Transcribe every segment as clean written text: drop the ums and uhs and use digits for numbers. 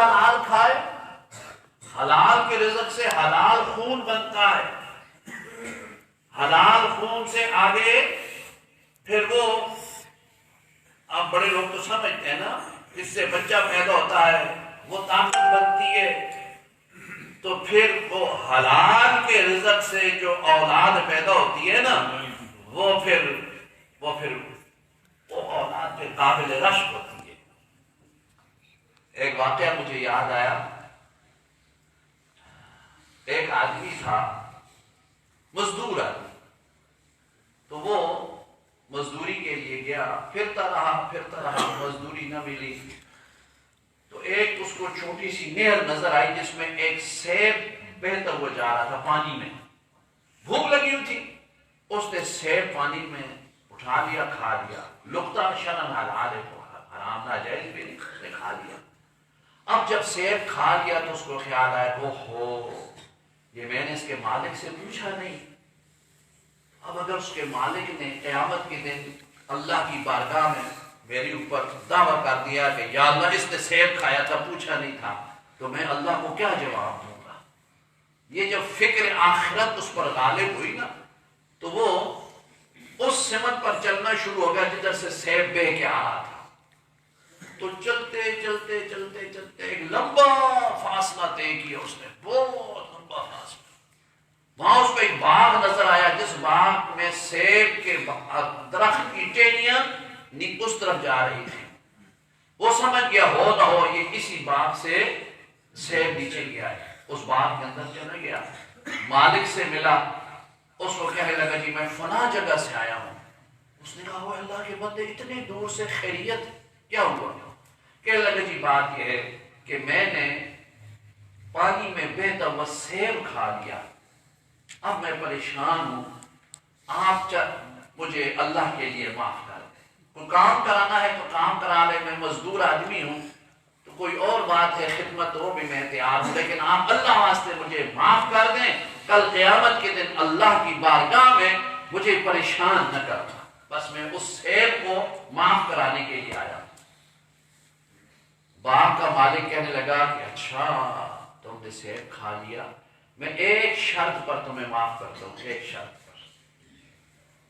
حلال کھائے، حلال کے رزق سے حلال خون بنتا ہے، حلال خون سے آگے پھر وہ، آپ بڑے لوگ تو سمجھتے ہیں نا، اس سے بچہ پیدا ہوتا ہے، وہ طاقت بنتی ہے، تو پھر وہ حلال کے رزق سے جو اولاد پیدا ہوتی ہے نا، وہ اولاد پہ قابل رشک ہوتی ہے۔ ایک واقعہ مجھے یاد آیا، ایک آدمی تھا، مزدور آدمی، تو وہ مزدوری کے لیے گیا، پھرتا رہا، مزدوری نہ ملی، تو ایک اس کو چھوٹی سی نہر نظر آئی جس میں ایک سیب بہتا ہوا جا رہا تھا پانی میں، بھوک لگی ہوئی تھی، اس نے سیب پانی میں اٹھا لیا، کھا لیا، لقطہ شرن حلال ہے، حرام ناجائز بھی نہیں، اس نے کھا لیا۔ اب جب سیب کھا لیا تو اس کو خیال آیا، یہ میں نے اس کے مالک سے پوچھا نہیں، اب اگر اس کے مالک نے قیامت کے دن اللہ کی بارگاہ میں میرے اوپر دعویٰ کر دیا کہ یا اللہ اس نے سیب کھایا تھا، پوچھا نہیں تھا، تو میں اللہ کو کیا جواب دوں گا؟ یہ جب فکر آخرت اس پر غالب ہوئی نا، تو وہ اس سمت پر چلنا شروع ہو گیا جدھر سے سیب بہ کے آ رہا تھا، تو چلتے ایک لمبا فاصلہ طے کیا اس نے، بہت لمبا فاصلہ، وہاں اس کو ایک باغ نظر آیا، جس باغ میں سیب کے درخت کی ٹہنیاں اس طرف جا رہی تھی، وہ سمجھ گیا ہو نہ ہو یہ اسی باغ سے سیب نیچے گیا ہے، اس باغ کے اندر چلا گیا، مالک سے ملا، اس کو کہنے لگا جی میں فلاں جگہ سے آیا ہوں۔ اس نے کہا وہ اللہ کے بندے اتنے دور سے، خیریت کیا ہوا؟ کہنے لگا جی بات یہ ہے کہ میں نے پانی میں بہتا ہوا سیب کھا لیا، اب میں پریشان ہوں، آپ مجھے اللہ کے لیے معاف کر دیں، کوئی کام کرانا ہے تو کام کرا لیں، میں مزدور آدمی ہوں، تو کوئی اور بات ہے خدمت وہ بھی میں تیار ہوں، لیکن آپ اللہ واسطے مجھے معاف کر دیں، کل قیامت کے دن اللہ کی بارگاہ میں مجھے پریشان نہ کرنا، بس میں اس سیب کو معاف کرانے کے لیے آیا ہوں۔ باغ کا مالک کہنے لگا کہ اچھا تم نے سیب کھا لیا، میں ایک شرط پر تمہیں معاف کرتا ہوں، ایک شرط پر۔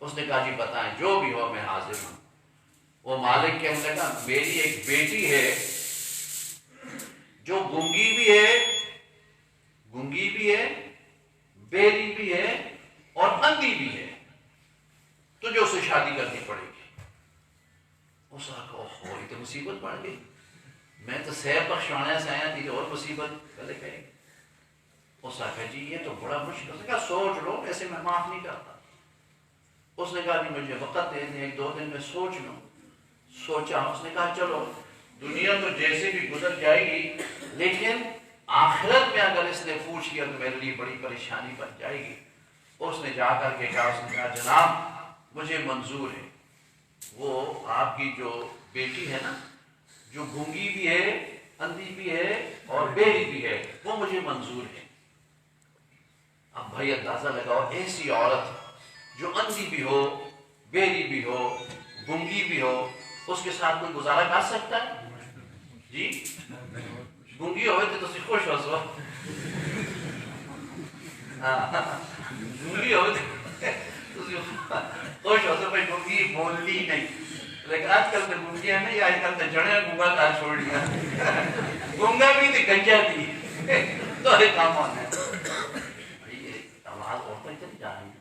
اس نے کہا جی بتائیں، جو بھی ہو میں حاضر ہوں۔ وہ مالک کہنے لگا میری ایک بیٹی ہے جو گنگی بھی ہے، بیری بھی ہے اور اندھی بھی ہے، تجھے اسے شادی کرنی پڑے گی۔ اس نے کہا یہ تو مصیبت پڑ گئی، میں تو سیب بخشوانے سے آیا تھی اور مصیبت پہلے کہیں۔ اس نے کہا جی یہ تو بڑا مشکل، اس نے کہا سوچ لو، ایسے میں معاف نہیں کرتا۔ اس نے کہا جی مجھے وقت دے دیں، ایک دو دن میں سوچ لوں۔ سوچا، اس نے کہا چلو دنیا تو جیسے بھی گزر جائے گی، لیکن آخرت میں اگر اس نے پوچھ لیا تو میرے لیے بڑی پریشانی بن جائے گی۔ اس نے جا کر کے کہا، اس نے کہا جناب مجھے منظور ہے، وہ آپ کی جو بیٹی ہے نا، جو گونگی بھی ہے، اندھی بھی ہے اور بیری بھی ہے، وہ مجھے منظور ہے۔ اب بھائی اندازہ لگاؤ، ایسی عورت جو اندھی بھی ہو، بیری بھی ہو، گونگی بھی ہو، اس کے ساتھ کوئی گزارا کر سکتا ہے؟ جی گونگی ہوئے تو تسی خوش ہو سو، گونگی ہوئے تو تسی خوش ہو سو، بھائی گونگی بولتی نہیں، لیکن آج کل تو گونگیاں نہیں، آج کل تو جڑے گونگا کار چھوڑ دیا، گونگا بھی تھی گنجا بھی، تو ایک کام ہونا ہے۔ آواز عورتیں چلی جا رہی ہے،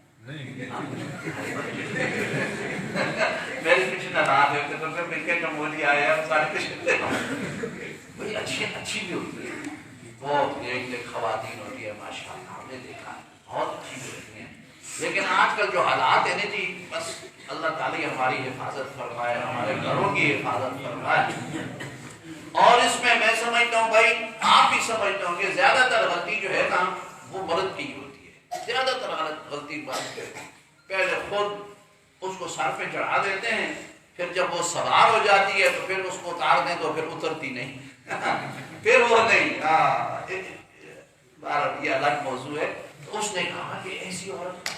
میری پیچھے ناراض ہوتے تو پھر مل کے جمہوری آئے ہم سارے پیچھے، بڑی اچھی بھی ہوتی ہے، بہت نیک خواتین ہوتی ہے ماشاءاللہ، ہم نے دیکھا بہت اچھی بھی ہوتی ہیں، لیکن آج کل جو حالات ہیں نا جی، بس اللہ تعالیٰ ہماری حفاظت فرمائے، ہمارے گھروں کی حفاظت فرمائے۔ اور اس میں سمجھتا ہوں بھائی، آپ بھی سمجھتا ہوں کہ زیادہ تر غلطی جو ہے نا وہ مرد کی ہوتی ہے، زیادہ تر غلطی مرد ہے، پہلے خود اس کو سر پہ چڑھا دیتے ہیں، پھر جب وہ سوار ہو جاتی ہے تو پھر اس کو اتار دیں تو پھر اترتی نہیں، پھر وہ نہیں، یہ الگ موضوع ہے۔ تو اس نے کہا کہ ایسی عورت،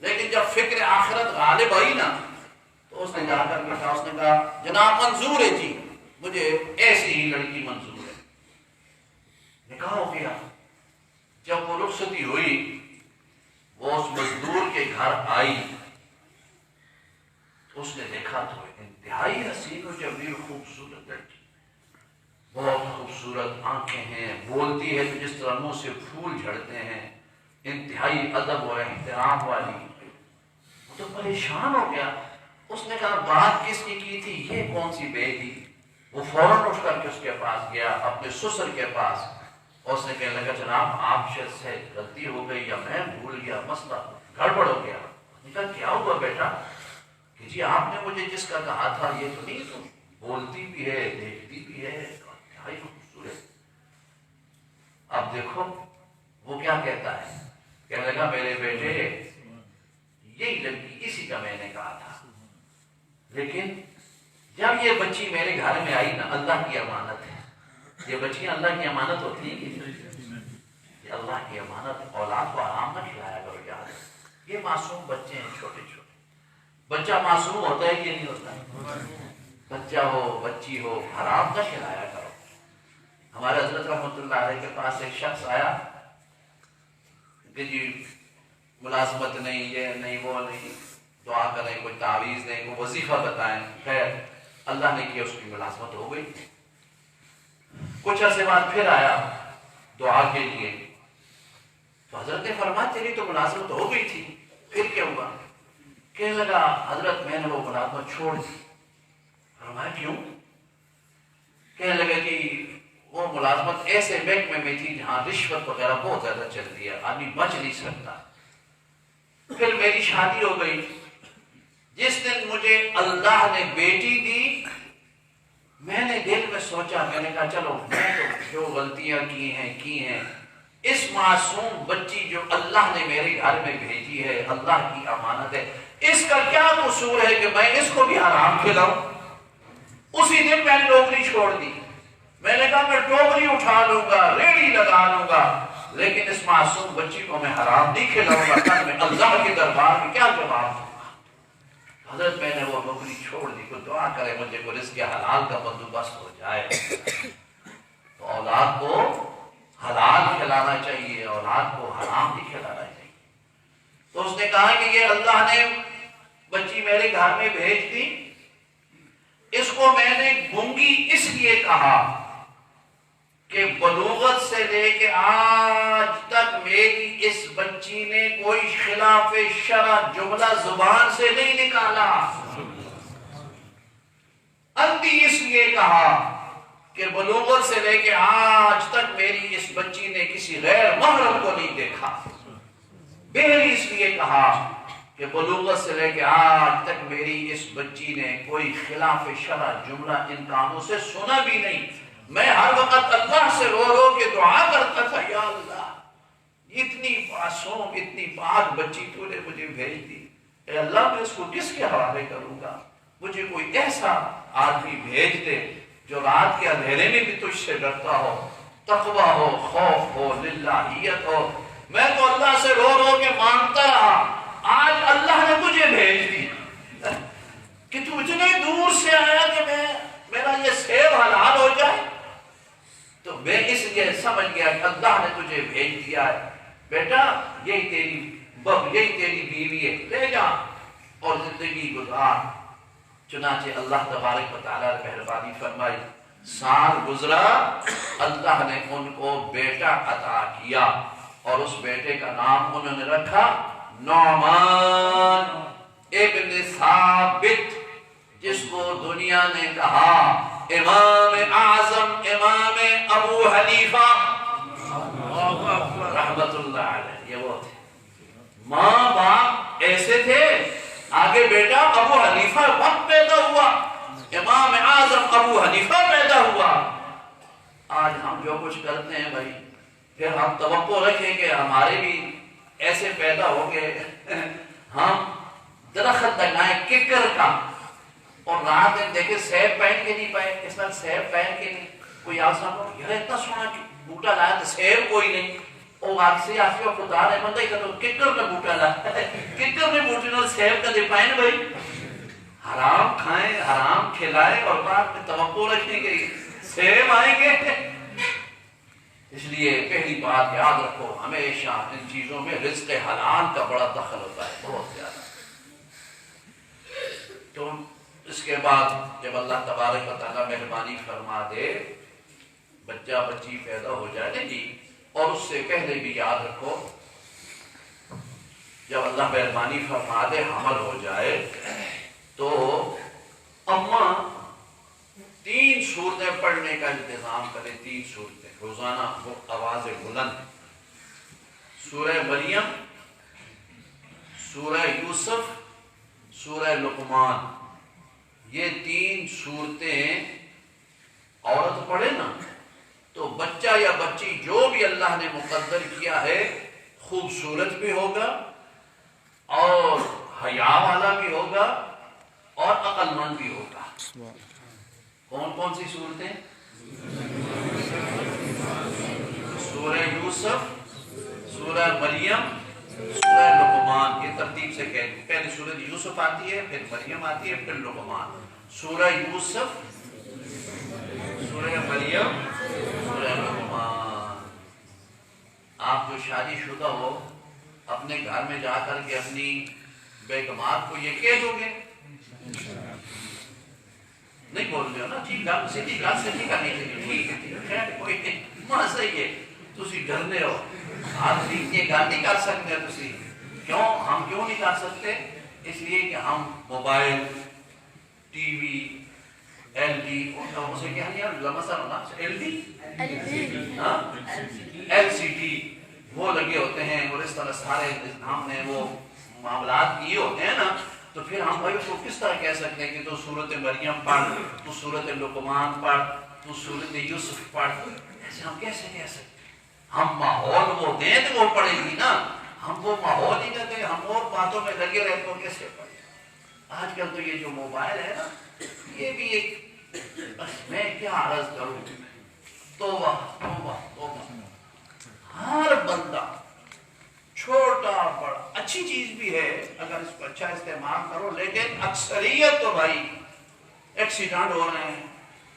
لیکن جب فکر آخرت غالب آئی نا تو اس نے جا کر کہا، اس نے کہا جناب منظور ہے جی، مجھے ایسی ہی لڑکی منظور ہے۔ رخصتی ہوئی وہ اس مزدور کے گھر آئی، اس نے دیکھا تو انتہائی حسین و جمیل خوبصورت لڑکی، بہت خوبصورت آنکھیں ہیں، بولتی ہے تو جس طرح منہ سے پھول جھڑتے ہیں، انتہائی ادب و احترام والی۔ وہ تو پریشان ہو گیا، اس نے کہا بات کس کی تھی، یہ کون سی بیٹی؟ وہ فوراً اٹھ کر کے اس کے پاس گیا، اپنے سسر کے پاس، اور اس نے کہنے لگا جناب آپ سے غلطی ہو گئی یا میں بھول گیا، مسئلہ گڑبڑ ہو گیا۔ اس نے کہا کیا ہوا بیٹا؟ کہ جی آپ نے مجھے جس کا کہا تھا یہ تو نہیں، تم بولتی بھی ہے دیکھتی بھی ہے انتہائی خوبصورت۔ اب دیکھو وہ کیا کہتا ہے، کہنے لگا میرے بیٹے یہی لڑکی اسی کا میں نے کہا تھا، لیکن جب یہ بچی میرے گھر میں آئی نا، اللہ کی امانت ہے، یہ بچیاں اللہ کی امانت ہوتی ہیں، یہ اللہ کی امانت، اولاد کو آرام نہ کھلایا کرو یار، یہ معصوم بچے ہیں چھوٹے چھوٹے۔ بچہ معصوم ہوتا ہے کہ نہیں ہوتا ہے؟ بچہ ہو بچی ہو حرام نہ کھلایا کرو۔ ہمارے حضرت رحمۃ اللہ علیہ کے پاس ایک شخص آیا کہ جی ملازمت نہیں، یہ نہیں وہ نہیں، دعا کریں، کوئی تعویذ نہیں، کوئی وظیفہ بتائیں۔ خیر اللہ نے کیا، اس کی ملازمت ہو گئی۔ کچھ عرصے بعد پھر آیا دعا کے لیے، تو حضرت نے فرمایا تیری تو ملازمت ہو گئی تھی، پھر کیا ہوا؟ کہنے لگا حضرت میں نے وہ ملازمت چھوڑ دی۔ فرمایا کیوں؟ کہنے لگا کہ وہ ملازمت ایسے محکمے میں تھی جہاں رشوت وغیرہ بہت زیادہ چلتی ہے، آدمی بچ نہیں سکتا۔ پھر میری شادی ہو گئی، جس دن مجھے اللہ نے بیٹی دی، میں نے دل میں سوچا، میں نے کہا چلو میں تو جو غلطیاں کی ہیں، اس معصوم بچی جو اللہ نے میرے گھر میں بھیجی ہے، اللہ کی امانت ہے، اس کا کیا قصور ہے کہ میں اس کو بھی حرام کھلاؤں؟ اسی دن میں نے نوکری چھوڑ دی، میں نے کہا میں ٹوکری اٹھا لوں گا، ریڑھی لگا لوں گا، لیکن اس معصوم بچی کو میں حرام نہیں کھلاؤں گا، کل میں اللہ کے دربار میں کیا جواب دوں گا؟ حضرت میں نے وہ نوکری چھوڑ دی، کوئی دعا کرے مجھے کوئی رزق حلال کا بندوبست ہو جائے۔ تو اولاد کو حلال کھلانا چاہیے، اولاد کو حرام نہیں کھلانا چاہیے۔ تو اس نے کہا کہ یہ اللہ نے بچی میرے گھر میں بھیج دی، اس کو میں نے گونگی اس لیے کہا کہ بلوغت سے لے کے آج تک میری اس بچی نے کوئی خلاف شرع جملہ زبان سے نہیں نکالا۔ اندھی اس لیے کہا کہ بلوغت سے لے کے آج تک میری اس بچی نے کسی غیر محرم کو نہیں دیکھا۔ بہری اس لیے کہا کہ بلوغت سے لے کے آج تک میری اس بچی نے کوئی خلاف شرع جملہ ان کانوں سے سنا بھی نہیں۔ میں ہر وقت اللہ سے رو رو کے دعا کرتا تھا، یا اللہ اتنی معصوم اتنی پاک بچی تو نے مجھے بھیج دی، اے اللہ میں اس کو کس کے حوالے کروں گا؟ مجھے کوئی ایسا آدمی بھیج دے جو رات کے اندھیرے میں بھی تجھ سے ڈرتا ہو، تقویٰ ہو، خوف ہو، للہیت ہو۔ میں تو اللہ سے رو رو کے مانگتا رہا، آج اللہ نے مجھے بھیج دی کہ تو اتنے دور سے آیا کہ میرا یہ سیب حلال ہو جائے۔ تو میں اس لیے سمجھ گیا کہ اللہ نے تجھے بھیج دیا ہے، بیٹا یہی تیری بیوی ہے، لے جا اور زندگی گزار۔ چنانچہ اللہ تبارک و تعالیٰ نے مہربانی فرمائی، سال گزرا، اللہ نے ان کو بیٹا عطا کیا، اور اس بیٹے کا نام انہوں نے رکھا نعمان ابن ثابت، جس کو دنیا نے کہا امام اعظم امام ابو حنیفہ رحمت اللہ علیہ۔ یہ وہ تھے، ماں باپ ایسے تھے، آگے بیٹا ابو حنیفہ وقت پیدا ہوا، امام اعظم ابو حنیفہ پیدا ہوا۔ آج ہم جو کچھ کرتے ہیں بھائی، پھر ہم توقع رکھیں کہ ہمارے بھی ایسے پیدا ہو گئے، ہم درخت لگائیں ککر کا اور رات میں دیکھیں سیب پہن کے نہیں پائے، اس میں سیب پہن کے نہیں، کوئی آسان ہو یار اتنا سونا بوٹا لایا تو سیب کوئی نہیں، اور آگ سے آتی اور خدا نے بندہ ہی کرتا ککر میں بوٹا لایا، ککر میں بوٹے نے سیب کا دے پائیں بھائی۔ حرام کھائیں، حرام کھلائیں اور رات میں توقع رکھیں کہ سیب آئیں گے۔ اس لیے پہلی بات یاد رکھو، ہمیشہ ان چیزوں میں رزق حلال کا بڑا دخل ہوتا ہے، بہت زیادہ۔ تو اس کے بعد جب اللہ تبارک و تعالیٰ مہربانی فرما دے، بچہ بچی پیدا ہو جائے نا جی، اور اس سے پہلے بھی یاد رکھو جب اللہ مہربانی فرما دے حمل ہو جائے تو اماں 3 سورتیں پڑھنے کا انتظام کرے، 3 سورتیں روزانہ، وہ آواز بلند، سورہ مریم، سورہ یوسف، سورہ لقمان، یہ 3 سورتیں عورت پڑھے نا تو بچہ یا بچی جو بھی اللہ نے مقدر کیا ہے خوبصورت بھی ہوگا اور حیا والا بھی ہوگا اور عقل مند بھی ہوگا۔ کون کون سی صورتیں؟ سورہ یوسف، سورہ مریم، سورہ لقمان، یہ ترتیب سے کہتے ہیں، پہلے سورہ یوسف آتی ہے، پھر مریم آتی ہے، پھر لقمان۔ سورہ یوسف، سورہ مریم، سورہ لقمان۔ آپ جو شادی شدہ ہو اپنے گھر میں جا کر کے اپنی بیگمات کو یہ کہہ دو گے؟ نہیں بول رہے ہو نا جی، گل سیدھی کرنی چاہیے، ٹھیک ہے خیر کوئی نہیں، ماں صحیح ہے، تسی ڈرنے ہو، آپ یہ گل نہیں کر سکتے، تسی کیوں، ہم کیوں نہیں کر سکتے؟ اس لیے کہ ہم mobile, T V, L D, اسے کیا نہیں مثلا L D, L C D وہ لگے ہوتے ہیں، اور اس طرح سارے ہم نے وہ معاملات کیے ہوتے ہیں نا، تو پھر ہم بھائی کو کس طرح کہہ سکتے ہیں کہ تو سورت مریم پڑھ، تو سورت لقمان پڑھ، تو سورت یوسف پڑھ، ایسے ہم کیسے کہہ سکتے ہیں؟ ہم ماحول وہ دیں تو وہ پڑھے گی نا، ہم وہ ماحول ہی نہ دیں، ہم اور باتوں میں لگے رہتے ہو کیسے پڑھیں؟ آج کل تو یہ جو موبائل ہے نا، یہ بھی ایک، بس میں کیا عرض کروں، توبہ توبہ توبہ، ہر بندہ چھوٹا بڑا، اچھی چیز بھی ہے اگر اس کو اچھا استعمال کرو، لیکن اکثریت تو بھائی ایکسیڈنٹ ہو رہے ہیں،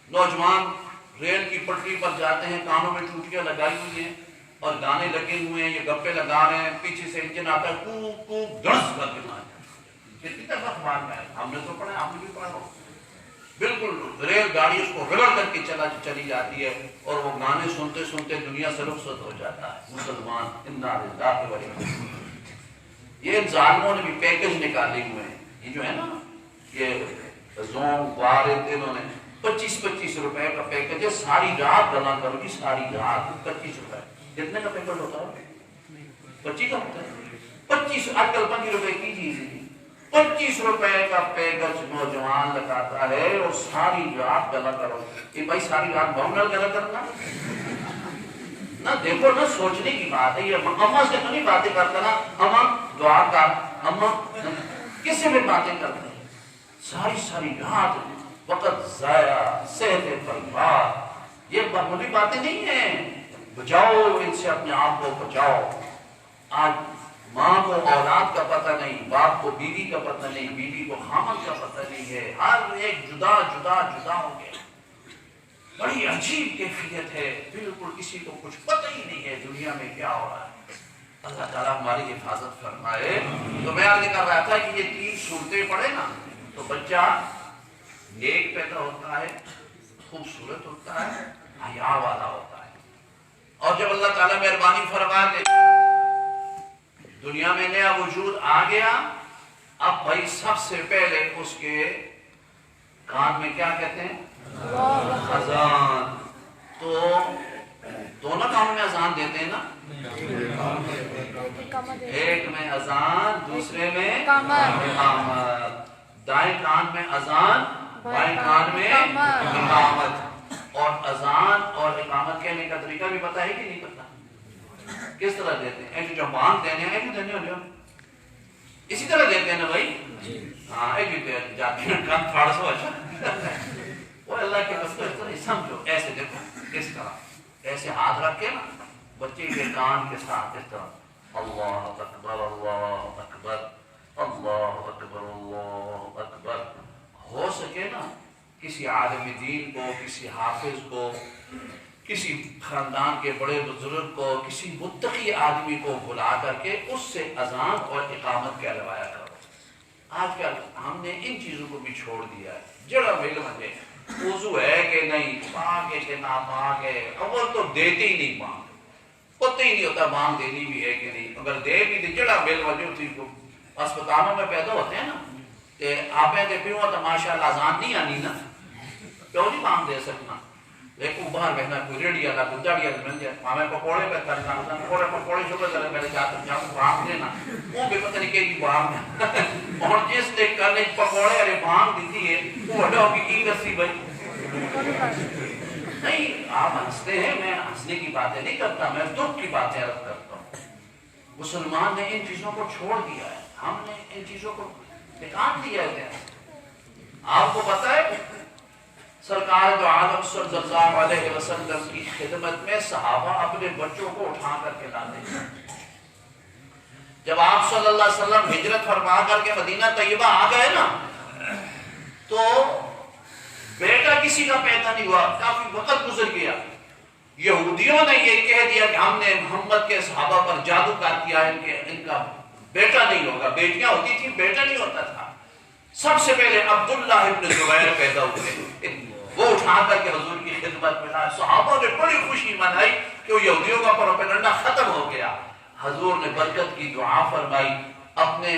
نوجوان ریل کی پٹری پر جاتے ہیں، کانوں میں ٹوٹیاں لگائی ہوئی ہیں اور گانے لگے ہوئے ہیں، یہ گپے لگا رہے ہیں، پیچھے سے انجن آتا ہے، کو کو گڑس کر کے مار جاتا ہے۔ کتنی دفعہ اخبار میں ہے، ہم نے تو پڑھا ہے، آپ نے بھی پڑھا ہو، بالکل ریل گاڑی اس کو رگڑ کر کے چلی جاتی ہے اور وہ گانے سنتے سنتے دنیا سے رخصت ہو جاتا ہے۔ مسلمان انا للہ و انا الیہ راجعون۔ یہ ان ظالموں نے بھی پیکج نکالے ہوئے ہیں، یہ جو ہے نا یہ زون وار انہوں نے 25 روپے کا پیکج ہے، ساری رات گلا کرو گی، ساری رات 25 روپے۔ کتنے کا پیکج ہوتا ہے؟ 25 کا ہوتا ہے، 25 آج کل 5 روپے کی چیز ہے، 25 روپے کا پیکج نوجوان لگاتا ہے اور ساری رات گلا کرو۔ کہ بھائی ساری رات بہنال گلا کرنا نہ، دیکھو نہ، سوچنے کی بات ہے، یہ اماں سے تو نہیں باتیں کرتا نا، اماں دعا کر، اماں کس سے بھی باتیں کرتے ہیں، ساری رات وقت ضائع، صحت برباد، یہ معمولی باتیں نہیں ہیں، بچاؤ ان سے اپنے آپ کو بچاؤ۔ آج ماں کو اولاد کا پتہ نہیں، باپ کو بیوی کا پتہ نہیں، بیوی کو خامد کا پتہ نہیں ہے، ہر ایک جدا ہو گیا، بڑی عجیب کیفیت ہے، بالکل کسی کو کچھ پتہ ہی نہیں ہے دنیا میں کیا ہو رہا ہے۔ اللہ تعالیٰ ہماری حفاظت فرمائے۔ تو میں عرض کر رہا تھا کہ یہ 3 صورتیں پڑھے نا تو بچہ نیک پیدا ہوتا ہے، خوبصورت ہوتا ہے، حیا والا ہوتا ہے، اور جب اللہ تعالیٰ مہربانی فرما دے دنیا میں نیا وجود آ گیا، اب بھائی سب سے پہلے اس کے کان میں کیا کہتے ہیں؟ اذان۔ تو دونوں کانوں میں اذان دیتے ہیں نا، ایک میں اذان، دوسرے میں اقامت، دائیں کان میں اذان، بائیں کان میں اقامت۔ اور اذان اور اقامت کہنے کا طریقہ بھی پتہ ہے کہ نہیں پتہ؟ کس طرح دیتے ہیں؟ ایک جو بانگ دینے ہیں، ایک دینے ہو اسی طرح دیتے ہیں نا بھائی، ہاں ایک جاتے ہیں کان پھاڑ سو، اچھا وہ اللہ کے بس اس طرح سمجھو، ایسے دیکھو کس طرح، ایسے ہاتھ رکھ کے نا بچے کے کان کے ساتھ اس طرح، اللہ اکبر اللہ اکبر اللہ اکبر اللہ اکبر۔ ہو سکے نا کسی عالم دین کو، کسی حافظ کو کسی خاندان کے بڑے بزرگ کو، کسی متقی آدمی کو بلا کر کے اس سے اذان اور اقامت کہلوایا کرو۔ آج کل ہم نے ان چیزوں کو بھی چھوڑ دیا ہے۔ جڑا مل مجھے وضو ہے کہ نہیں، پاک ہے کہ ناپاک ہے، اول تو دیتے ہی نہیں مانگ، پتہ ہی نہیں ہوتا مانگ دینی بھی ہے کہ نہیں، اگر دے بھی دے جڑا مل مجھے تھی کو اسپتالوں میں پیدا ہوتے ہیں نا کہ آپ دے پیوں تو ماشاءاللہ اذان نہیں آنی نا، کیوں نہیں مانگ دے سکنا؟ لیکن باہر بہنا کوئی ریڈی والا کوئی داڑھی والا مل جائے، ہمیں پکوڑے پہ کرنا پکوڑے شکر کرے پہلے جاتے بانگ دینا، وہ بھی پتہ نہیں کہ بانگ ہے اور جس نے کرنے پکوڑے والے بانگ دیتی ہے وہ ہٹاؤ کی کرسی بھائی نہیں۔ آپ ہنستے ہیں، میں ہنسنے کی باتیں نہیں کرتا، میں دکھ کی باتیں عرض کرتا ہوں۔ مسلمان نے ان چیزوں کو چھوڑ دیا ہے، ہم نے ان چیزوں کو نکال دیا ہے۔ آپ کو پتہ ہے سرکار دو عالم صلی اللہ علیہ وسلم کی خدمت میں صحابہ اپنے بچوں کو اٹھا کر کے لاتے ہیں۔ جب آپ صلی اللہ علیہ وسلم ہجرت فرما کر کے مدینہ طیبہ آ گئے نا تو بیٹا کسی کا پیدا نہیں ہوا، کافی وقت گزر گیا۔ یہودیوں نے یہ کہہ دیا کہ ہم نے محمد کے صحابہ پر جادو کر دیا ہے، ان کا بیٹا نہیں ہوگا، بیٹیاں ہوتی تھی بیٹا نہیں ہوتا تھا۔ سب سے پہلے عبداللہ ابن زبیر پیدا ہوئے، وہ اٹھا کر کے حضور کی خدمت میں لائے۔ صحابہ نے بڑی خوشی منائی کہ وہ یہودیوں کا پروپیگنڈا ختم ہو گیا۔ حضور نے برکت کی دعا فرمائی، اپنے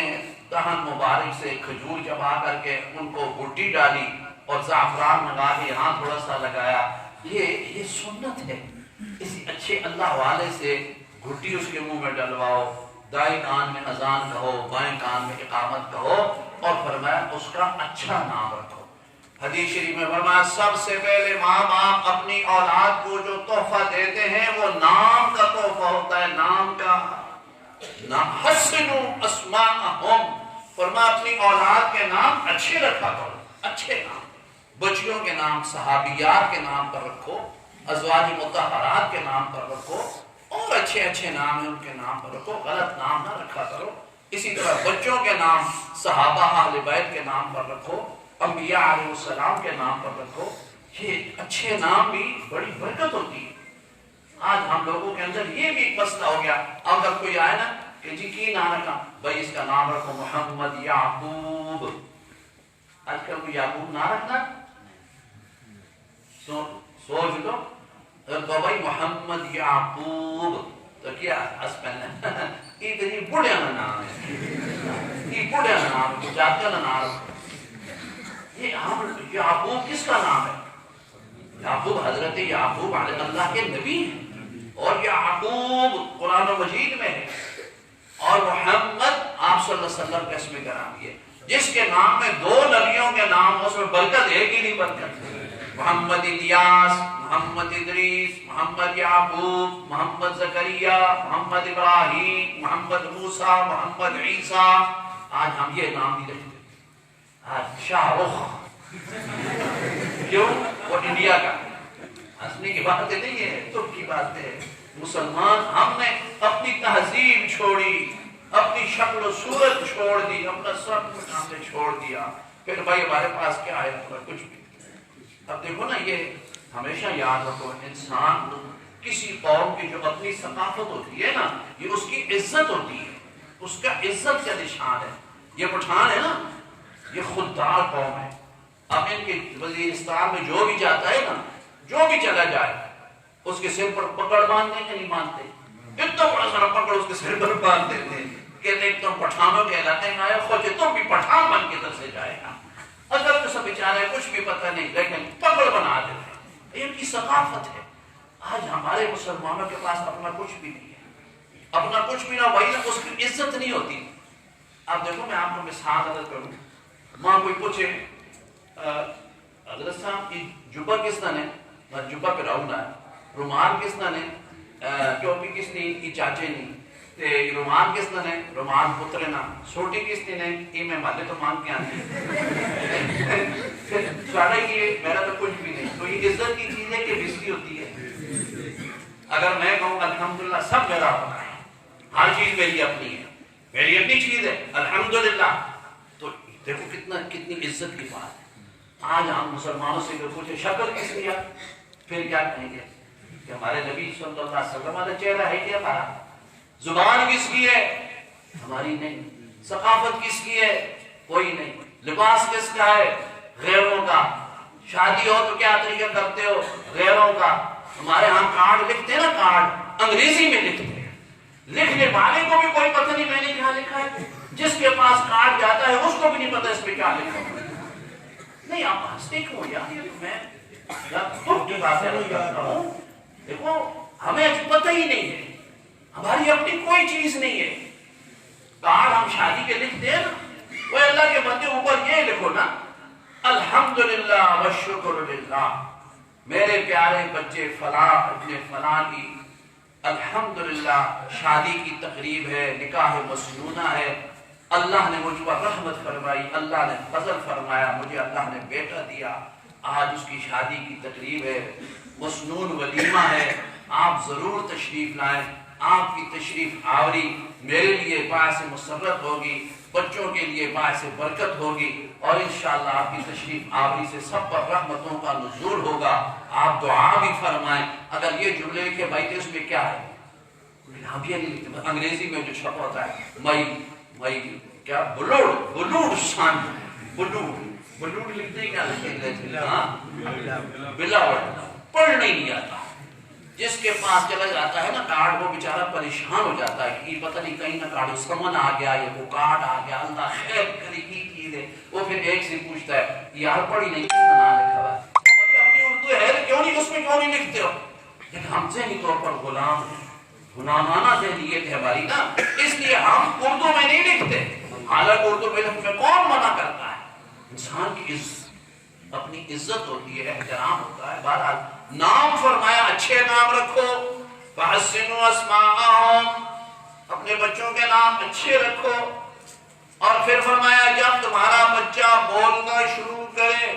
دہن مبارک سے کھجور چبا کر کے ان کو گھٹی ڈالی اور زعفران منگا کے یہاں تھوڑا سا لگایا۔ یہ سنت ہے، اسی اچھے اللہ والے سے گھٹی اس کے منہ میں ڈلواؤ، دائیں کان میں اذان کہو، بائیں کان میں اقامت کہو، اور فرمایا اس کا اچھا نام رکھو۔ حدیث شریف میں فرمایا سب سے پہلے ماں باپ اپنی اولاد کو جو تحفہ دیتے ہیں وہ نام کا تحفہ ہوتا ہے، نام کا حسنوا اسماءہم، فرمایا اپنی اولاد کے نام اچھے رکھا کرو، اچھے نام، بچیوں کے نام صحابیات کے نام پر رکھو، ازواج مطہرات کے نام پر رکھو، اور اچھے اچھے نام ہیں ان کے نام پر رکھو، غلط نام نہ رکھا کرو۔ اسی طرح بچوں کے نام صحابہ اہل بیت کے نام پر رکھو، انبیاء علیہ السلام کے نام پر رکھو، یہ اچھے نام بھی بڑی برکت ہوتی ہے۔ آج ہم لوگوں کے اندر یہ بھی مسئلہ ہو گیا، اگر کوئی آئے نا کہ جی کی نام رکھا، بھائی اس کا نام رکھو محمد یعقوب، آج کل کوئی یعقوب نہ رکھنا، سوچ لو تو بھائی محمد یعقوب تو کیا یہ بڑھیا نام ہے، یہ بڑھیا نام ہے، جاتے نا نام۔ یہ یعقوب کس کا نام ہے؟ یعقوب حضرت یعقوب علیہ اللہ کے نبی ہیں، اور یعقوب قرآن مجید میں ہے، اور محمد آپ صلی اللہ علیہ وسلم کا اسم کرام ہے۔ جس کے نام میں دو نبیوں کے نام اس میں برکت ایک ہی نہیں برکت، محمد الیاس، محمد ادریس، محمد یعقوب، محمد زکریا، محمد ابراہیم، محمد موسیٰ، محمد عیسیٰ۔ آج ہم یہ نام نہیں رکھتے، آج شاہ رخ، کیوں؟ وہ انڈیا کا، ہنسنے کی بات نہیں ہے، تم کی بات ہے۔ مسلمان ہم نے اپنی تہذیب چھوڑی، اپنی شکل و صورت چھوڑ دی، اپنا سب کچھ ہم نے چھوڑ دیا، پھر بھائی ہمارے پاس کیا ہے؟ کچھ بھی۔ اب دیکھو نا، یہ ہمیشہ یاد رکھو، انسان کسی قوم کی جو اپنی ثقافت ہوتی ہے نا، یہ اس کی عزت ہوتی ہے، اس کا عزت کا نشان ہے۔ یہ پٹھان ہے نا، یہ خوددار قوم ہے۔ اب ان کے وزیرستان میں جو بھی جاتا ہے نا، جو بھی چلا جائے، اس کے سر پر پکڑ باندھتے کہ نہیں باندھتے؟ اتنا بڑا سارا پکڑ اس کے سر پر باندھ دیتے ہیں، کہتے ہیں تم پٹھانوں کے علاقے میں آئے، خوجے تم بھی پٹھان بن کے در سے جائے گا۔ اگر تو سب بیچارے کچھ بھی پتہ نہیں، لیکن پکڑ بنا دیتے ہیں، ان کی ثقافت ہے۔ آج ہمارے مسلمانوں کے پاس اپنا کچھ بھی نہیں ہے، اپنا کچھ بھی نہ، وہی نہ، اس کی عزت نہیں ہوتی۔ اب دیکھو میں آپ کو مثال عرض کروں، ماں کوئی پوچھے حضرت صاحب کی جبہ کس نے، میں جبہ پہ رہوں گا، رومال کس نے، ٹوپی کس نے، کی چاچے نہیں، تے رومان کس نے، رومان پتر نا، سوٹی کس نے، یہ میں مالے تو مانگ کے آنے، سارے یہ میرا تو کچھ بھی نہیں۔ تو یہ عزت کی چیز ہے کہ بستی ہوتی ہے۔ اگر میں کہوں الحمدللہ سب میرا اپنا ہے، ہر چیز میری اپنی ہے، میری اپنی چیز ہے الحمدللہ، تو دیکھو کتنی عزت کی بات ہے۔ آج ہم مسلمانوں سے پوچھے شکل کس لیا، پھر کیا کہیں گے؟ کہ ہمارے نبی صلی اللہ علیہ وسلم والا چہرہ ہے کیا ہمارا؟ زبان کس کی ہے؟ ہماری نہیں. ثقافت کس کی ہے؟ کوئی نہیں. لباس کس کا ہے؟ غیروں کا. شادی ہو تو کیا طریقہ کرتے ہو؟ غیروں کا. ہمارے ہاں کارڈ لکھتے ہیں نا، کارڈ انگریزی میں لکھتے ہیں. لکھنے والے کو بھی کوئی پتہ نہیں میں نے کیا لکھا ہے. جس کے پاس کارڈ جاتا ہے اس کو بھی نہیں پتہ اس پہ کیا لکھا ہے. نہیں آپ ہنستے کیوں یار؟ یہ تو میں دکھ کی باتیں کرتا ہوں. دیکھو ہمیں پتہ ہی نہیں ہے، ہماری اپنی کوئی چیز نہیں ہے. کارڈ ہم شادی کے لکھتے ہیں نا، وہ اللہ کے بندے اوپر یہ لکھو نا، الحمدللہ والشکر للہ، میرے پیارے بچے فلاں ابن فلاں کی الحمدللہ شادی کی تقریب ہے، نکاح مسنونہ ہے، اللہ نے مجھ پر رحمت فرمائی، اللہ نے فضل فرمایا، مجھے اللہ نے بیٹا دیا، آج اس کی شادی کی تقریب ہے، مسنون ولیمہ ہے، آپ ضرور تشریف لائیں. آپ کی تشریف آوری میرے لیے باعث مسرت ہوگی، بچوں کے لیے باعث برکت ہوگی، اور انشاءاللہ آپ کی تشریف آوری سے سب پر رحمتوں کا نزول ہوگا. آپ دعا بھی فرمائیں. اگر یہ جملے لکھے بھائی تو اس میں کیا ہے؟ ہم یہ نہیں لکھتے. انگریزی میں جو چھپا ہوتا ہے مئی کیا بلوڈ سان بلوڈ لکھتے کیا لکھتے؟ ہاں بلاوڈ. پڑھنا ہی نہیں آتا. جس کے پاس چلا جاتا ہے نا کارڈ، وہ بیچارہ پریشان ہو جاتا ہے کہ پتہ نہیں کہیں نہ کارڈ سمن آ گیا یا وہ کارڈ آ گیا، اللہ خیر کرے کی چیز ہے. وہ پھر ایک سے پوچھتا ہے یار پڑھی نہیں کس کا نام لکھا ہوا ہے؟ بھائی اپنی اردو ہے کیوں نہیں اس میں کیوں نہیں لکھتے ہو؟ لیکن ہم ذہنی طور پر غلام ہیں، غلامانہ ذہنیت ہے ہماری نا، اس لیے ہم اردو میں نہیں لکھتے. حالانکہ اردو میں لکھنے کون منع کرتا ہے؟ انسان کی اپنی عزت ہوتی ہے، احترام ہوتا ہے. بہرحال نام فرمایا اچھے نام رکھو. فحسنوا اسماءہم، اپنے بچوں کے نام اچھے رکھو. اور پھر فرمایا جب تمہارا بچہ بولنا شروع کرے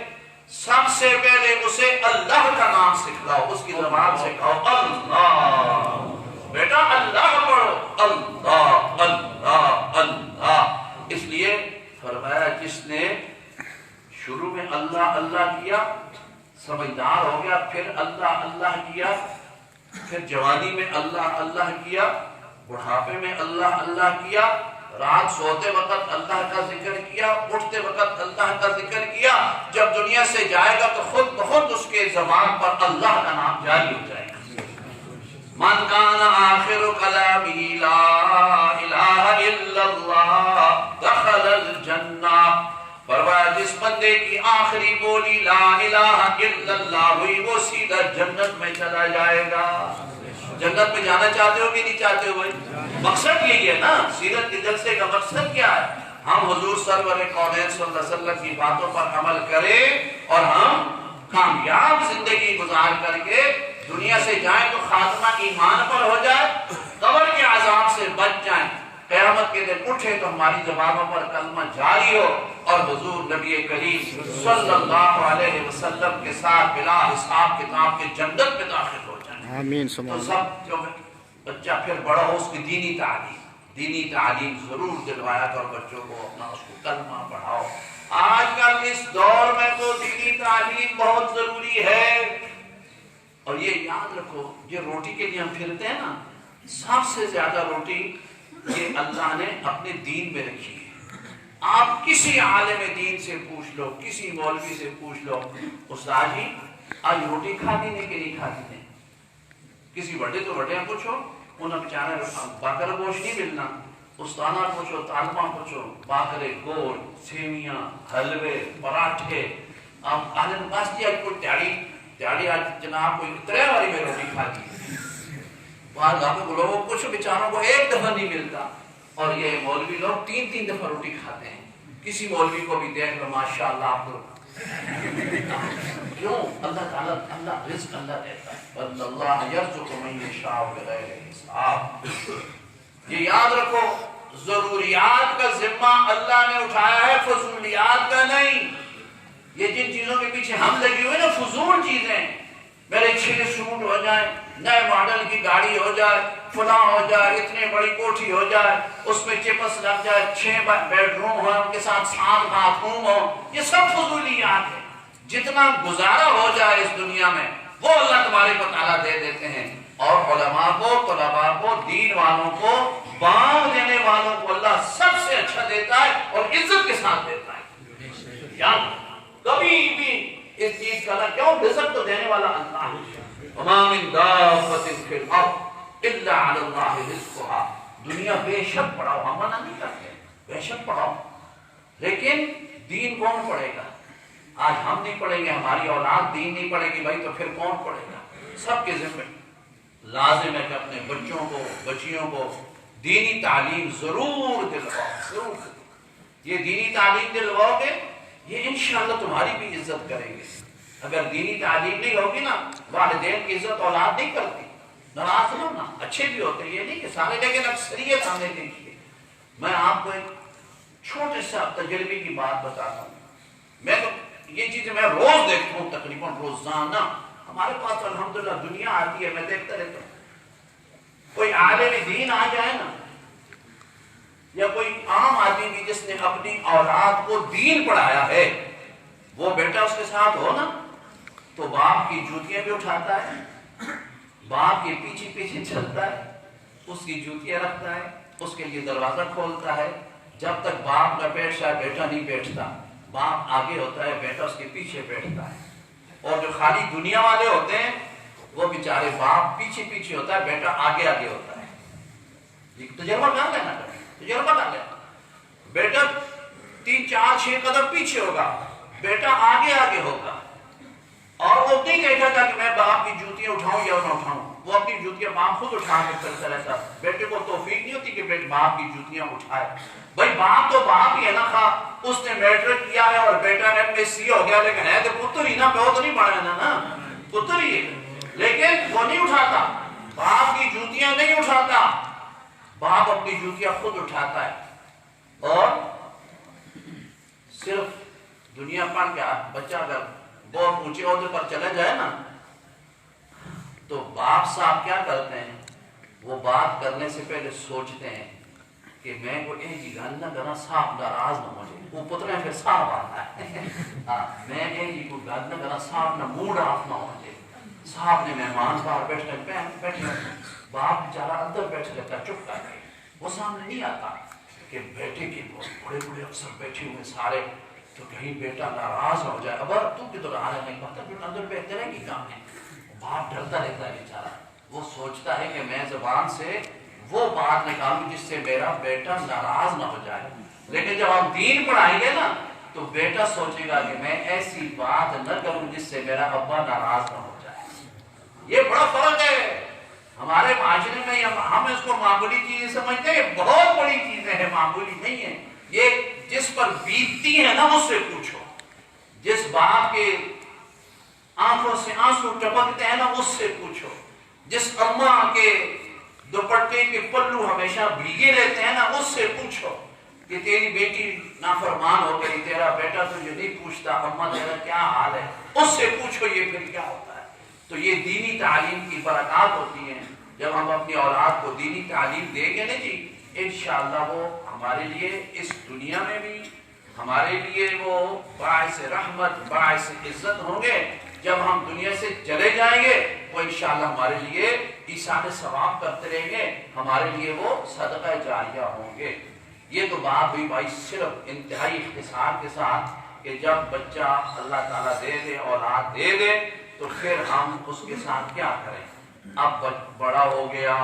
سب سے پہلے اسے اللہ کا نام سکھلاؤ، اس کی زبان سے کہو اللہ. بیٹا اللہ پڑھو، اللہ اللہ اللہ. اس لیے فرمایا جس نے شروع میں اللہ اللہ کیا سمجھدار ہو گیا، پھر اللہ اللہ کیا، پھر جوانی میں اللہ اللہ کیا، بڑھاپے میں اللہ اللہ کیا، رات سوتے وقت اللہ کا ذکر کیا، اٹھتے وقت اللہ کا ذکر کیا. جب دنیا سے جائے گا تو خود بخود اس کے زبان پر اللہ کا نام جاری ہو جائے گا. من کان آخر کلامہ لا الہ الا اللہ دخل الجنہ. فرمایا جس بندے کی آخری بولی لا الہ الا اللہ ہوئی وہ سیدھا جنت میں چلا جائے گا. جنت میں جانا چاہتے ہو کہ نہیں چاہتے ہو بھائی؟ مقصد یہی ہے نا. سیرت کے جلسے کا مقصد کیا ہے؟ ہم حضور سرور کونین صلی اللہ علیہ وسلم کی باتوں پر عمل کریں اور ہم کامیاب زندگی گزار کر کے دنیا سے جائیں تو خاتمہ ایمان پر ہو جائے، قبر کے عذاب سے بچ جائیں، قیامت کے دن اٹھے تو ہماری زبانوں پر کلمہ جاری ہو اور حضور نبی کریم صلی اللہ علیہ وسلم کے ساتھ بلا حساب کتاب کے جنت میں داخل ہو جائیں. آمین. تو سب جو بچہ پھر بڑا ہو اس کی دینی تعلیم ضرور دلوایا کرو بچوں کو اپنا، اس کو کلمہ پڑھاؤ. آج کل اس دور میں تو دینی تعلیم بہت ضروری ہے. اور یہ یاد رکھو یہ روٹی کے لیے ہم پھرتے ہیں نا، سب سے زیادہ روٹی یہ اللہ نے اپنے دین میں رکھی ہے. آپ کسی عالم دین سے پوچھ لو، کسی مولوی سے پوچھ لو، استاد جی آج روٹی کھاتی نہیں کہ نہیں کھاتی نہیں. کسی بڑے تو بڑے پوچھو انہیں بیچارے باقر گوشت نہیں ملنا. استانہ پوچھو، طالبہ پوچھو، باقرے گوشت، سیویاں، حلوے، پراٹھے. اب آلن پاس جی آج کوئی تیاری آج جناب کوئی ترے والی میں روٹی کھاتی ہے. وہاں لوگوں کو کچھ بیچاروں کو ایک دفعہ نہیں ملتا، اور یہ مولوی لوگ 3 دفعہ روٹی کھاتے ہیں. کسی مولوی کو بھی دیکھ لو ماشاءاللہ آپ کو کیوں؟ اللہ تعالیٰ اللہ رزق اللہ دیتا ہے. اللہ یرزق من یشاء بغیر حساب. یہ یاد رکھو ضروریات کا ذمہ اللہ نے اٹھایا ہے، فضولیات کا نہیں. یہ جن چیزوں کے پیچھے ہم لگے ہوئے نا فضول چیزیں، میرے 6 سوٹ ہو جائیں، نئے ماڈل کی گاڑی ہو جائے، فلاں ہو جائے، اتنے بڑی کوٹھی ہو جائے، اس میں چپس لگ جائے، 6 بیڈ روم ہو، ان کے ساتھ 7 باتھ روم ہو، یہ سب فضولیات ہے. جتنا گزارا ہو جائے اس دنیا میں وہ اللہ تبارک و تعالیٰ دے دیتے ہیں، اور علماء کو، طلباء کو، دین والوں کو، بانگ دینے والوں کو اللہ سب سے اچھا دیتا ہے اور عزت کے ساتھ دیتا ہے۔ یاد کبھی بھی اس چیز کا نہ کیوں، رزق تو دینے والا اللہ ہے۔ وَمَا مِن دَابَّةٍ فِي الْأَرْضِ إِلَّا عَلَى اللَّهِ رِزْقُهَا۔ دنیا بے شک پڑھاؤ، ہم منع نہیں کرتے، بے شک پڑھاؤ، لیکن دین کون پڑھے گا؟ آج ہم نہیں پڑھیں گے، ہماری اولاد دین نہیں پڑھے گی، بھائی تو پھر کون پڑھے گا؟ سب کے ذمہ لازم ہے کہ اپنے بچوں کو، بچیوں کو دینی تعلیم ضرور دلواؤ، ضرور۔ یہ دینی تعلیم دلواؤ گے، یہ انشاءاللہ تمہاری بھی عزت کریں گے۔ اگر دینی تعلیم نہیں ہوگی نا، والدین کی عزت اولاد نہیں کرتی، ناراض نہ ہونا، اچھے بھی ہوتے ہیں، یہ نہیں کہ سارے، لیکن اکثریت ہم نے دیکھی ہے۔ میں آپ کو ایک چھوٹے سا تجربے کی بات بتاتا ہوں۔ میں تو یہ چیزیں میں روز دیکھتا ہوں، تقریباً روزانہ ہمارے پاس الحمدللہ دنیا آتی ہے، میں دیکھتا رہتا ہوں۔ کوئی عالم دین آ جائے نا، یا کوئی عام آدمی بھی جس نے اپنی اولاد کو دین پڑھایا ہے، وہ بیٹا اس کے ساتھ ہو نا، تو باپ کی جوتیاں بھی اٹھاتا ہے، باپ کے پیچھے پیچھے چلتا ہے، اس کی جوتیاں رکھتا ہے، اس کے لیے دروازہ کھولتا ہے۔ جب تک باپ نہ بیٹھ جائے بیٹا نہیں بیٹھتا، باپ آگے ہوتا ہے، بیٹا اس کے پیچھے بیٹھتا ہے۔ اور جو خالی دنیا والے ہوتے ہیں وہ بیچارے باپ پیچھے پیچھے ہوتا ہے، بیٹا آگے آگے ہوتا ہے۔ یہ تجربہ کر لینا، تجربہ کر لینا، بیٹا 3 4 6 قدم پیچھے ہوگا، بیٹا آگے آگے ہوگا، اور وہ نہیں کہتا تھا کہ میں باپ کی جوتیاں اٹھاؤں یا نہ اٹھاؤں، وہ اپنی جوتیاں باپ خود اٹھا کے چلتا رہتا۔ بیٹے کو توفیق نہیں ہوتی کہ بیٹے باپ کی جوتیاں اٹھائے۔ بھائی باپ تو باپ ہی ہے نا، خواہ اس نے میٹرک کیا ہے اور بیٹا نے MSc ہو گیا، لیکن ہے تو پتر ہی نا، پیو تو نہیں بڑھانا نا، پتر ہی ہے، لیکن وہ نہیں اٹھاتا، باپ کی جوتیاں نہیں اٹھاتا، باپ اپنی جوتیاں خود اٹھاتا ہے۔ اور صرف دنیا پڑھ کے بچہ اگر بہت اونچے عہدے پر چلا جائے نا، تو باپ صاحب کیا کرتے ہیں، وہ بات کرنے سے پہلے سوچتے ہیں کہ میں کو ایک ہی گل نہ کرنا، صاحب ناراض نہ ہو جائے، وہ پتر ہے پھر صاحب آتا ہے، میں ایک ہی کوئی گل نہ کرنا، صاحب نہ موڈ آف نہ ہو جائے، صاحب نے مہمان باہر بیٹھے، باپ بیچارہ اندر بیٹھے رہتا چپ کر کے، وہ سامنے نہیں آتا کہ بیٹے کے بڑے بڑے افسر بیٹھے ہوئے سارے، تو کہیں بیٹا ناراض ہو جائے، اب تو کدھر آ رہا نہیں پتا، بیٹا اندر بیٹھتے رہے کی کام ہے، باپ ڈرتا رہتا ہے بیچارہ، وہ سوچتا ہے کہ میں زبان سے وہ بات نکالوں جس سے میرا بیٹا ناراض نہ ہو جائے۔ لیکن جب ہم دین پڑھائیں گے نا، تو بیٹا سوچے گا کہ میں ایسی بات نہ کروں جس سے میرا ابا ناراض نہ ہو جائے۔ یہ بڑا فرق ہے ہمارے معاشرے میں، ہم اس کو معمولی چیزیں سمجھتے ہیں، بہت بڑی چیزیں ہیں، معمولی نہیں ہے۔ یہ جس پر بیتتی ہے نا اس سے پوچھو، جس باپ کے آنکھوں سے آنسو ٹپکتے ہیں نا اس سے پوچھو، جس اماں کے دوپٹے کے پلو ہمیشہ بھیگے رہتے ہیں نا اس سے پوچھو کہ تیری بیٹی نافرمان ہو گئی، تیرا بیٹا تجھے نہیں پوچھتا، اماں تیرا کیا حال ہے، اس سے پوچھو یہ پھر کیا ہوتا ہے۔ تو یہ دینی تعلیم کی برکات ہوتی ہیں، جب ہم اپنی اولاد کو دینی تعلیم دیں گے نا جی، انشاءاللہ وہ ہمارے لیے اس دنیا میں بھی ہمارے لیے وہ باعث رحمت، باعث عزت ہوں گے، جب ہم دنیا سے چلے جائیں گے وہ انشاءاللہ ہمارے لیے ایثار ثواب کرتے رہیں گے، ہمارے لیے وہ صدقہ جاریہ ہوں گے۔ یہ تو بات ہوئی بھائی صرف انتہائی اختصار کے ساتھ کہ جب بچہ اللہ تعالیٰ دے دے، اولاد دے دے، تو پھر ہم اس کے ساتھ کیا کریں۔ اب بڑا ہو گیا،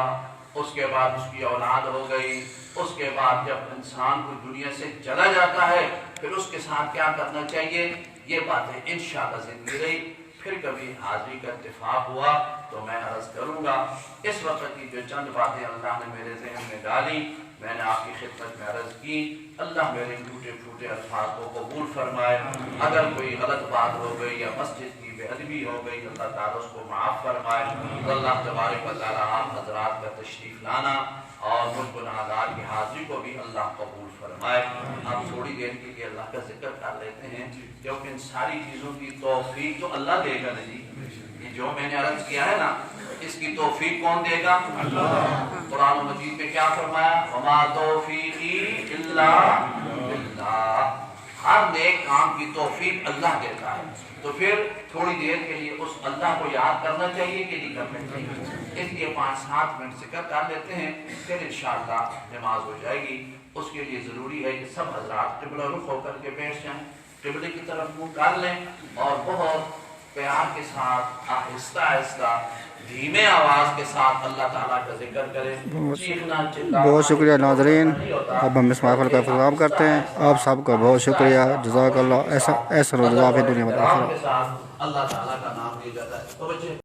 اس کے بعد اس کی اولاد ہو گئی، اس کے بعد جب انسان کو دنیا سے چلا جاتا ہے پھر اس کے ساتھ کیا کرنا چاہیے، یہ باتیں انشاءاللہ زندگی رہی۔ پھر کبھی حاضری کا اتفاق ہوا تو میں عرض کروں گا۔ اس وقت کی جو چند باتیں اللہ نے میرے ذہن میں ڈالی میں نے آپ کی خدمت میں عرض کی، اللہ میرے ٹوٹے پھوٹے الفاظ کو قبول فرمائے، اگر کوئی غلط بات ہو گئی یا مسجد کی بے ادبی ہو گئی اللہ تعالیٰ اس کو معاف فرمائے۔ اللہ تبارک و تعالیٰ آپ حضرات کا تشریف لانا اور مجھ گناہگار کی حاضری کو بھی اللہ قبول فرمائے۔ آپ تھوڑی دیر کے لیے اللہ کا ذکر کر لیتے ہیں، کیونکہ ان ساری چیزوں کی توفیق تو اللہ دے گا نا جی، یہ جو میں نے عرض کیا ہے نا اس کی توفیق کون دے گا؟ اللہ۔ قرآن مجید میں کیا فرمایا؟ وما توفیقی الا باللہ۔ ہر نیک کام کی توفیق اللہ دیتا ہے. تو پھر تھوڑی دیر کے لیے اس اللہ کو یاد کرنا چاہیے کہ نہیں کرنا چاہیے. اس لیے 5-7 منٹ ذکر کر لیتے ہیں، پھر انشاءاللہ نماز ہو جائے گی. اس کے لیے ضروری ہے کہ سب حضرات قبلہ رخ ہو کر کے بیٹھ جائیں، قبلے کی طرف منہ کر لیں اور بہت پیار کے ساتھ آہستہ آہستہ دھیمے آواز کے ساتھ اللہ تعالیٰ کا ذکر کریں. بہت شکریہ ناظرین. اب ہم اس محفل کا اختتام کرتے ہیں. آپ سب کا بہت شکریہ. جزاک اللہ. ایسا جزا فی دنیا و آخرہ. اللہ تعالیٰ کا نام لیا جاتا ہے.